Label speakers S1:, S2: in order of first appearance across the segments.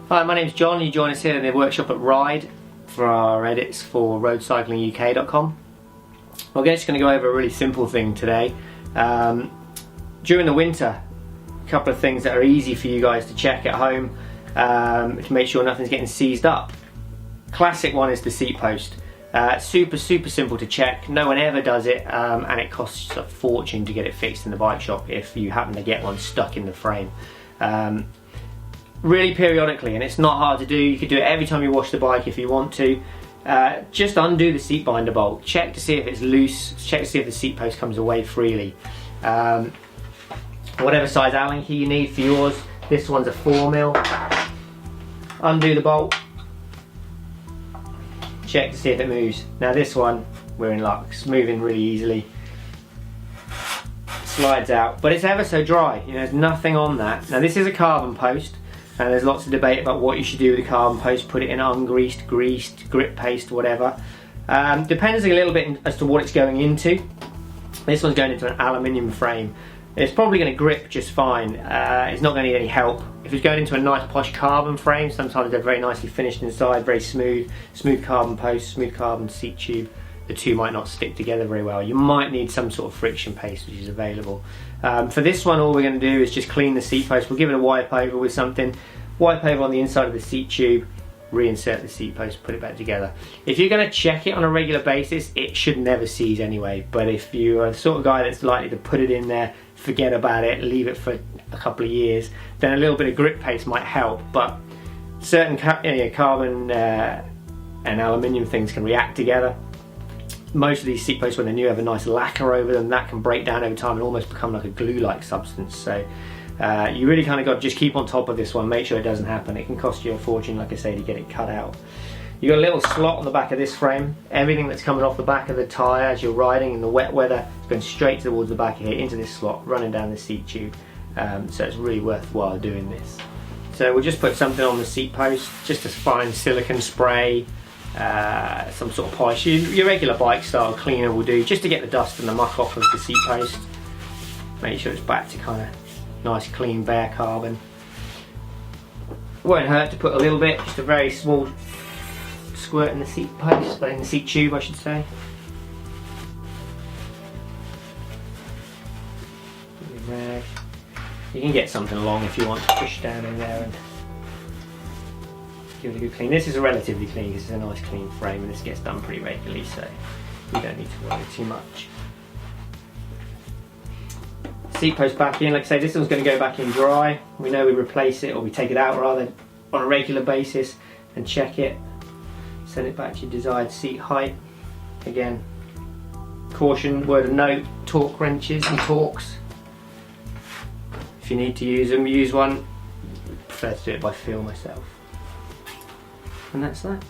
S1: Hi, my name's John. You join us here in the workshop at Ride for our edits for RoadCyclingUK.com. We're just going to go over a really simple thing today. During the winter, a couple of things that are easy for you guys to check at home to make sure nothing's getting seized up. Classic one is the seat post. Super simple to check. No one ever does it, and it costs a fortune to get it fixed in the bike shop if you happen to get one stuck in the frame. Really periodically, and it's not hard to do. You could do it every time you wash the bike if you want to. Just undo the seat binder bolt, check to see if it's loose, check to see if the seat post comes away freely. Whatever size Allen key you need for yours, this one's a 4mm. Undo the bolt, check to see if it moves. Now this one, we're in luck, it's moving really easily. Slides out, but it's ever so dry, there's nothing on that. Now this is a carbon post, and there's lots of debate about what you should do with a carbon post. Put it in ungreased, greased, grip paste, whatever. Depends a little bit as to what it's going into. This one's going into an aluminium frame. It's probably going to grip just fine. It's not going to need any help. If it's going into a nice posh carbon frame, sometimes they're very nicely finished inside, very smooth carbon post, smooth carbon seat tube. The two might not stick together very well. You might need some sort of friction paste, which is available. For this one, all we're going to do is just clean the seat post. We'll give it a wipe over with something. Wipe over on the inside of the seat tube, reinsert the seat post, put it back together. If you're going to check it on a regular basis, it should never seize anyway. But if you are the sort of guy that's likely to put it in there, forget about it, leave it for a couple of years, then a little bit of grip paste might help. But certain carbon and aluminium things can react together. Most of these seat posts, when they're new, have a nice lacquer over them. That can break down over time and almost become like a glue-like substance. So you really kind of got to just keep on top of this one, make sure it doesn't happen. It can cost you a fortune, like I say, to get it cut out. You've got a little slot on the back of this frame. Everything that's coming off the back of the tyre as you're riding in the wet weather is going straight towards the back of here, into this slot, running down the seat tube. So it's really worthwhile doing this. So we'll just put something on the seat post, just a fine silicone spray, some sort of polish. Your regular bike style cleaner will do, just to get the dust and the muck off of the seat post. Make sure it's back to kind of nice clean bare carbon. Won't hurt to put a little bit, just a very small squirt in the seat post, in the seat tube I should say. Rag. You can get something long if you want to push down in there and give it a good clean. This is a relatively clean because it's a nice clean frame and this gets done pretty regularly, so you don't need to worry too much. Seat post back in, like I say, this one's going to go back in dry. We know we replace it, or we take it out rather, on a regular basis and check it. Send it back to your desired seat height. Again, caution, word of note, torque wrenches and torques. If you need to use them, use one. I prefer to do it by feel myself. And that's that.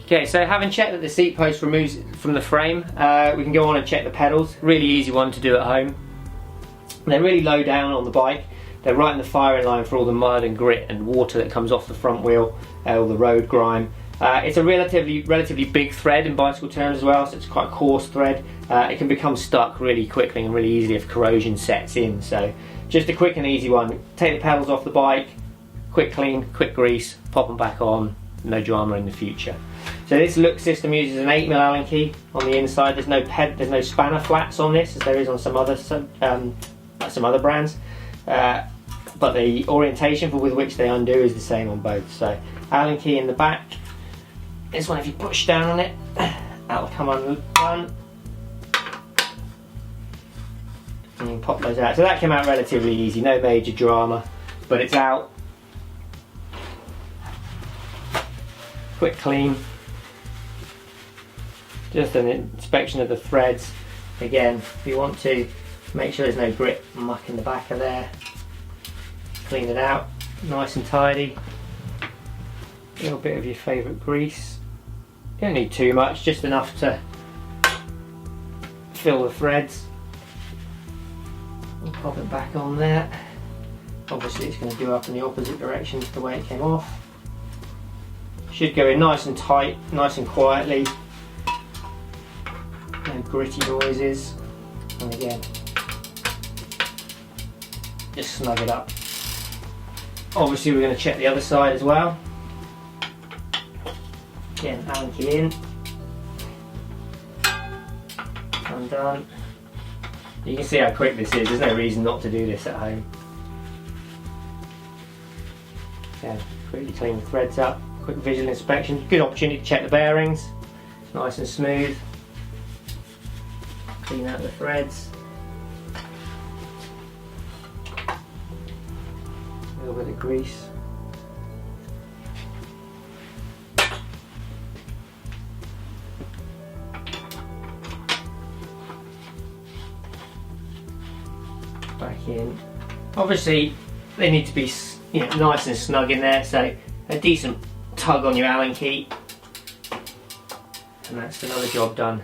S1: Okay, so having checked that the seat post removes from the frame, we can go on and check the pedals. Really easy one to do at home. They're really low down on the bike. They're right in the firing line for all the mud and grit and water that comes off the front wheel, all the road grime. It's a relatively big thread in bicycle terms as well, so it's quite a coarse thread. It can become stuck really quickly and really easily if corrosion sets in. So just a quick and easy one. Take the pedals off the bike, quick clean, quick grease, pop them back on, no drama in the future. So this look system uses an 8mm Allen key on the inside. There's no spanner flats on this, as there is on some other brands. But the orientation with which they undo is the same on both. So Allen key in the back. This one, if you push down on it, that'll come undone. And you can pop those out. So that came out relatively easy, no major drama, but it's out. Quick clean. Just an inspection of the threads. Again, if you want to, make sure there's no grit and muck in the back of there. Clean it out, nice and tidy. A little bit of your favourite grease. You don't need too much, just enough to fill the threads. And pop it back on there. Obviously it's going to go up in the opposite direction to the way it came off. Should go in nice and tight, nice and quietly. No gritty noises. And again, just snug it up. Obviously we're going to check the other side as well. Again, Allen key in. Undone. You can see how quick this is, there's no reason not to do this at home. Again, quickly clean the threads up, quick visual inspection, good opportunity to check the bearings, nice and smooth. Clean out the threads. A little bit of grease. Back in. Obviously they need to be, you know, nice and snug in there, so a decent tug on your Allen key and that's another job done.